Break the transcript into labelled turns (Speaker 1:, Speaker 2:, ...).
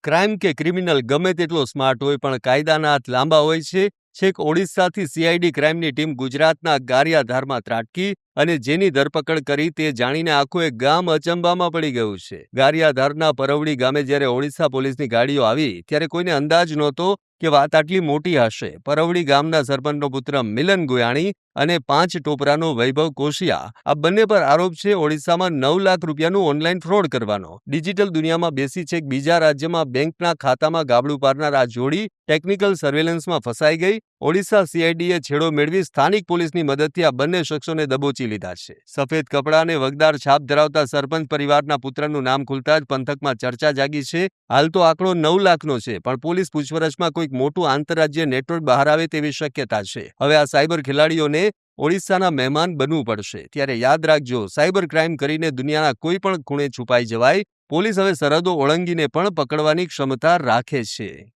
Speaker 1: Crime કે criminal ગમે તેટલો સ્માર્ટ હોય પણ કાયદાના હાથ લાંબા હોય છે. છેક ઓડિશાથી સીઆઈડી ક્રાઇમની ટીમ ગુજરાતના ગારિયાધારમાં ત્રાટકી અને જેની ધરપકડ કરી તે જાણીને આખું એક ગામ અચંબામાં પડી ગયું છે. ગારિયાધારના પરવડી ગામે જ્યારે ઓડિશા પોલીસની ગાડીઓ આવી ત્યારે કોઈને અંદાજ નહોતો કે વાત આટલી મોટી હશે. પરવડી ગામના સરપંચનો પુત્ર મિલન ગુયાણી અને 5 ટોપરાનો વૈભવ કોશિયા આ બંને પર આરોપ છે ઓડિશામાં 9 લાખ રૂપિયાનું ઓનલાઈન ફ્રોડ કરવાનો. ડિજિટલ દુનિયામાં બેસી છેક બીજા રાજ્યમાં બેંકના ખાતામાં ગાબડું પાડનાર આ જોડી ટેકનિકલ સર્વેલન્સમાં ફસાઈ ગઈ. ઓડિશા સીઆઈડીએ છેડો મેળવી સ્થાનિક પોલીસની મદદથી આ બંને શખ્સોને દબોચી લીધા છે. સફેદ કપડાં અને વગદાર છાપ ધરાવતા સરપંચ પરિવારના પુત્રનું નામ ખુલતા જ પંથકમાં ચર્ચા જાગી છે. હાલ તો આંકડો 9 લાખનો છે, પણ પોલીસ પૂછપરછમાં કોઈક મોટું આંતરરાજ્ય નેટવર્ક બહાર આવે તેવી શક્યતા છે. હવે આ સાયબર ખેલાડીઓને ઓડિશાના મહેમાન બનવું પડશે. ત્યારે યાદ રાખજો, સાયબર ક્રાઇમ કરીને દુનિયાના કોઈ પણ ખૂણે છુપાઈ જવાય. પોલીસ હવે સરહદો ઓળંગીને પણ પકડવાની ક્ષમતા રાખે છે.